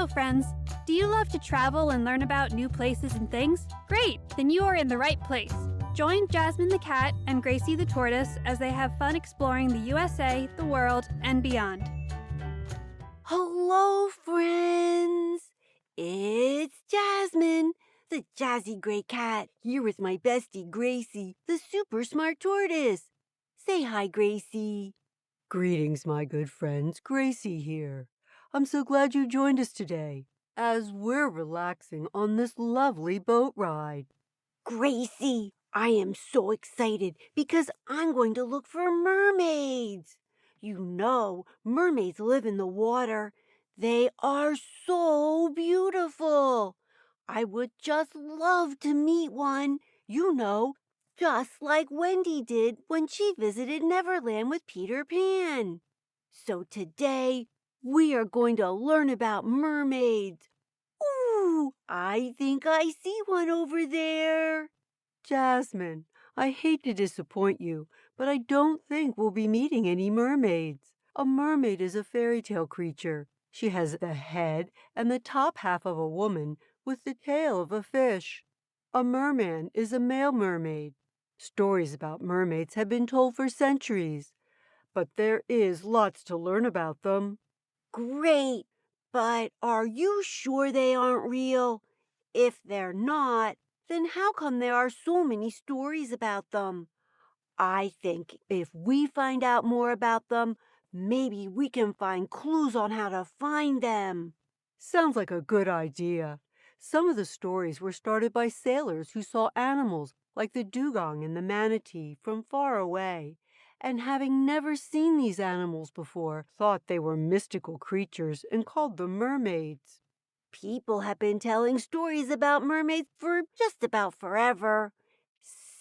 Hello, friends! Do you love to travel and learn about new places and things? Great! Then you are in the right place. Join Jasmine the cat and Gracie the tortoise as they have fun exploring the USA, the world, and beyond. Hello, friends! It's Jasmine, the jazzy gray cat, here with my bestie Gracie, the super smart tortoise. Say hi, Gracie. Greetings, my good friends. Gracie here. I'm so glad you joined us today, as we're relaxing on this lovely boat ride. Gracie, I am so excited because I'm going to look for mermaids. You know, mermaids live in the water. They are so beautiful. I would just love to meet one, just like Wendy did when she visited Neverland with Peter Pan. So today, we are going to learn about mermaids. Ooh, I think I see one over there. Jasmine, I hate to disappoint you, but I don't think we'll be meeting any mermaids. A mermaid is a fairy tale creature. She has the head and the top half of a woman with the tail of a fish. A merman is a male mermaid. Stories about mermaids have been told for centuries, but there is lots to learn about them. Great, but are you sure they aren't real? If they're not, then how come there are so many stories about them? I think if we find out more about them, maybe we can find clues on how to find them. Sounds like a good idea. Some of the stories were started by sailors who saw animals like the dugong and the manatee from far away, and having never seen these animals before, thought they were mystical creatures and called them mermaids. People have been telling stories about mermaids for just about forever.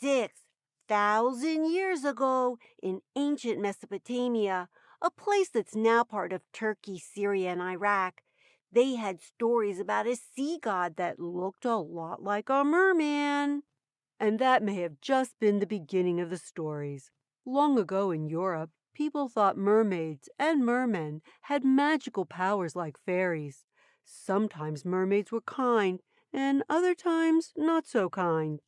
6,000 years ago, in ancient Mesopotamia, a place that's now part of Turkey, Syria, and Iraq, they had stories about a sea god that looked a lot like a merman. And that may have just been the beginning of the stories. Long ago in Europe, people thought mermaids and mermen had magical powers like fairies. Sometimes mermaids were kind, and other times not so kind.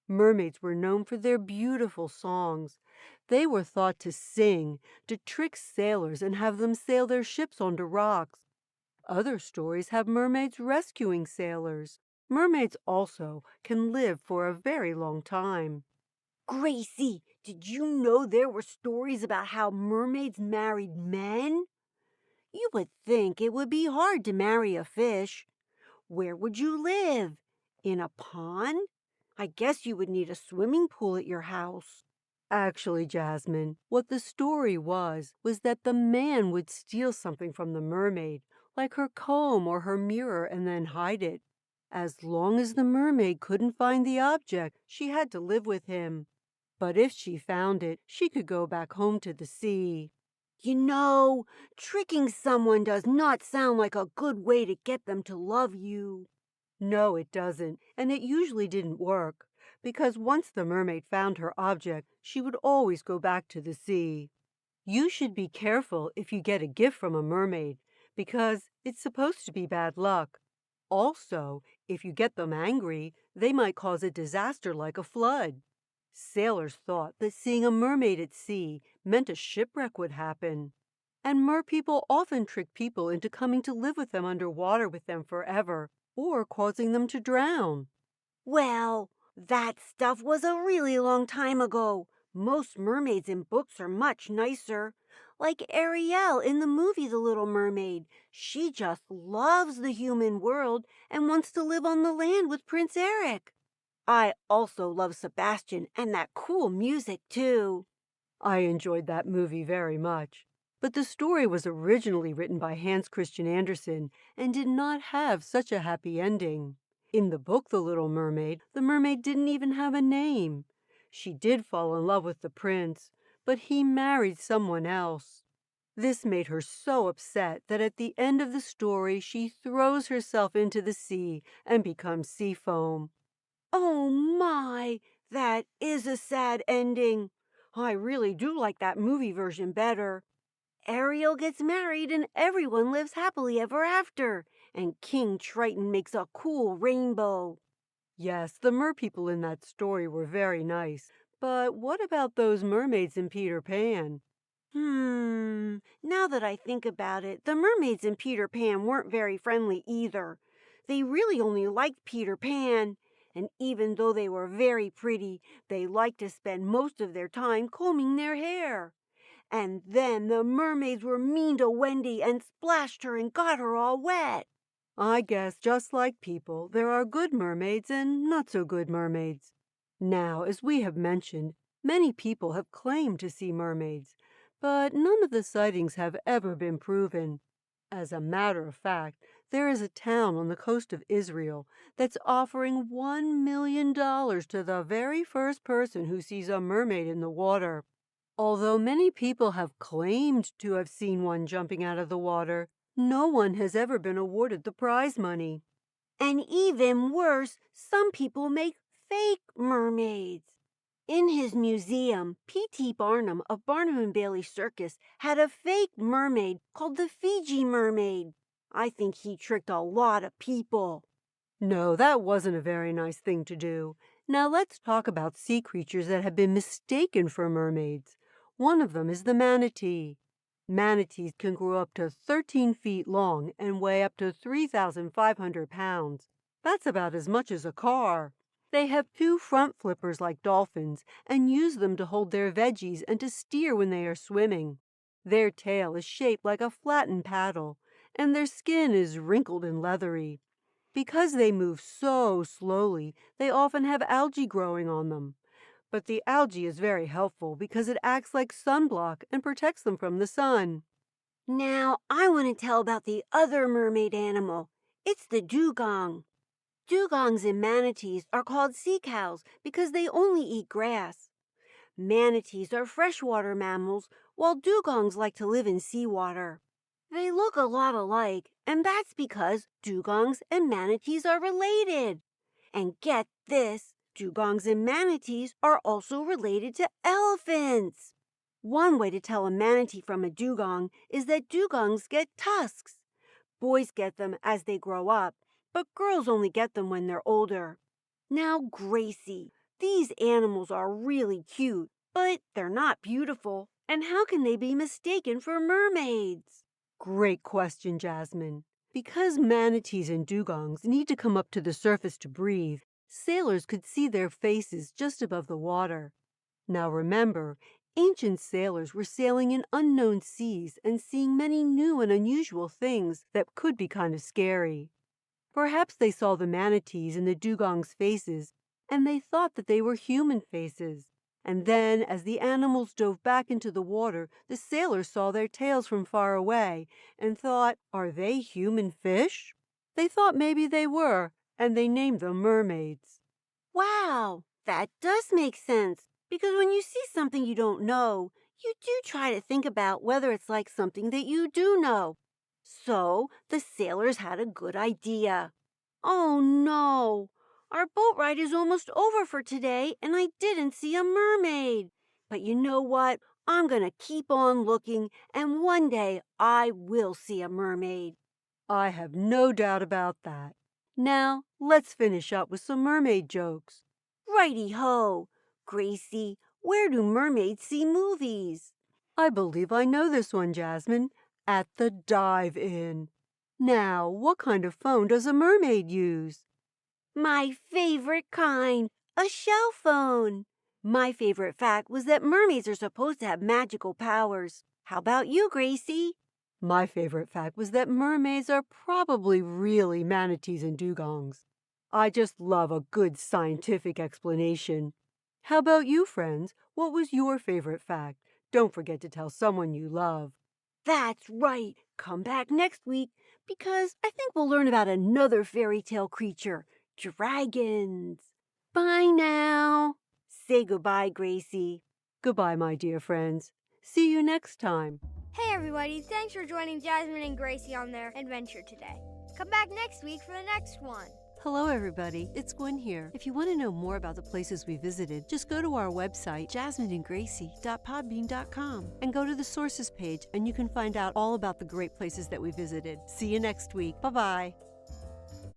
Mermaids were known for their beautiful songs. They were thought to sing, to trick sailors and have them sail their ships onto rocks. Other stories have mermaids rescuing sailors. Mermaids also can live for a very long time. Gracie, did you know there were stories about how mermaids married men? You would think it would be hard to marry a fish. Where would you live? In a pond? I guess you would need a swimming pool at your house. Actually, Jasmine, what the story was that the man would steal something from the mermaid, like her comb or her mirror, and then hide it. As long as the mermaid couldn't find the object, she had to live with him. But if she found it, she could go back home to the sea. You know, tricking someone does not sound like a good way to get them to love you. No, it doesn't, and it usually didn't work, because once the mermaid found her object, she would always go back to the sea. You should be careful if you get a gift from a mermaid, because it's supposed to be bad luck. Also, if you get them angry, they might cause a disaster like a flood. Sailors thought that seeing a mermaid at sea meant a shipwreck would happen. And merpeople often trick people into coming to live with them underwater with them forever, or causing them to drown. Well, that stuff was a really long time ago. Most mermaids in books are much nicer. Like Ariel in the movie The Little Mermaid. She just loves the human world and wants to live on the land with Prince Eric. I also love Sebastian and that cool music, too. I enjoyed that movie very much. But the story was originally written by Hans Christian Andersen and did not have such a happy ending. In the book The Little Mermaid, the mermaid didn't even have a name. She did fall in love with the prince, but he married someone else. This made her so upset that at the end of the story she throws herself into the sea and becomes sea foam. Oh my, that is a sad ending. I really do like that movie version better. Ariel gets married and everyone lives happily ever after. And King Triton makes a cool rainbow. Yes, the merpeople in that story were very nice. But what about those mermaids in Peter Pan? Now that I think about it, the mermaids in Peter Pan weren't very friendly either. They really only liked Peter Pan. And even though they were very pretty, they liked to spend most of their time combing their hair. And then the mermaids were mean to Wendy and splashed her and got her all wet. I guess just like people, there are good mermaids and not so good mermaids. Now, as we have mentioned, many people have claimed to see mermaids, but none of the sightings have ever been proven. As a matter of fact, there is a town on the coast of Israel that's offering $1 million to the very first person who sees a mermaid in the water. Although many people have claimed to have seen one jumping out of the water, no one has ever been awarded the prize money. And even worse, some people make fake mermaids. In his museum, P.T. Barnum of Barnum and Bailey Circus had a fake mermaid called the Fiji mermaid. I think he tricked a lot of people. No, that wasn't a very nice thing to do. Now let's talk about sea creatures that have been mistaken for mermaids. One of them is the manatee. Manatees can grow up to 13 feet long and weigh up to 3,500 pounds. That's about as much as a car. They have two front flippers like dolphins and use them to hold their veggies and to steer when they are swimming. Their tail is shaped like a flattened paddle, and their skin is wrinkled and leathery. Because they move so slowly, they often have algae growing on them. But the algae is very helpful because it acts like sunblock and protects them from the sun. Now, I want to tell about the other mermaid animal. It's the dugong. Dugongs and manatees are called sea cows because they only eat grass. Manatees are freshwater mammals, while dugongs like to live in seawater. They look a lot alike, and that's because dugongs and manatees are related. And get this, dugongs and manatees are also related to elephants. One way to tell a manatee from a dugong is that dugongs get tusks. Boys get them as they grow up, but girls only get them when they're older. Now, Gracie, these animals are really cute, but they're not beautiful. And how can they be mistaken for mermaids? Great question, Jasmine. Because manatees and dugongs need to come up to the surface to breathe, sailors could see their faces just above the water. Now remember, ancient sailors were sailing in unknown seas and seeing many new and unusual things that could be kind of scary. Perhaps they saw the manatees in the dugongs' faces, and they thought that they were human faces. And then, as the animals dove back into the water, the sailors saw their tails from far away and thought, are they human fish? They thought maybe they were, and they named them mermaids. Wow, that does make sense. Because when you see something you don't know, you do try to think about whether it's like something that you do know. So the sailors had a good idea. Oh no! Our boat ride is almost over for today and I didn't see a mermaid. But you know what? I'm going to keep on looking and one day I will see a mermaid. I have no doubt about that. Now, let's finish up with some mermaid jokes. Righty-ho! Gracie, where do mermaids see movies? I believe I know this one, Jasmine. At the dive-in. Now, what kind of phone does a mermaid use? My favorite kind, a shell phone. My favorite fact was that mermaids are supposed to have magical powers. How about you, Gracie? My favorite fact was that mermaids are probably really manatees and dugongs. I just love a good scientific explanation. How about you, friends? What was your favorite fact? Don't forget to tell someone you love. That's right. Come back next week because I think we'll learn about another fairy tale creature, dragons. Bye now. Say goodbye, Gracie. Goodbye, my dear friends. See you next time. Hey everybody, thanks for joining Jasmine and Gracie on their adventure today. Come back next week for the next one. Hello everybody, it's Gwen here. If you want to know more about the places we visited, just go to our website, jasmineandgracie.podbean.com, and go to the sources page and you can find out all about the great places that we visited. See you next week. Bye-bye.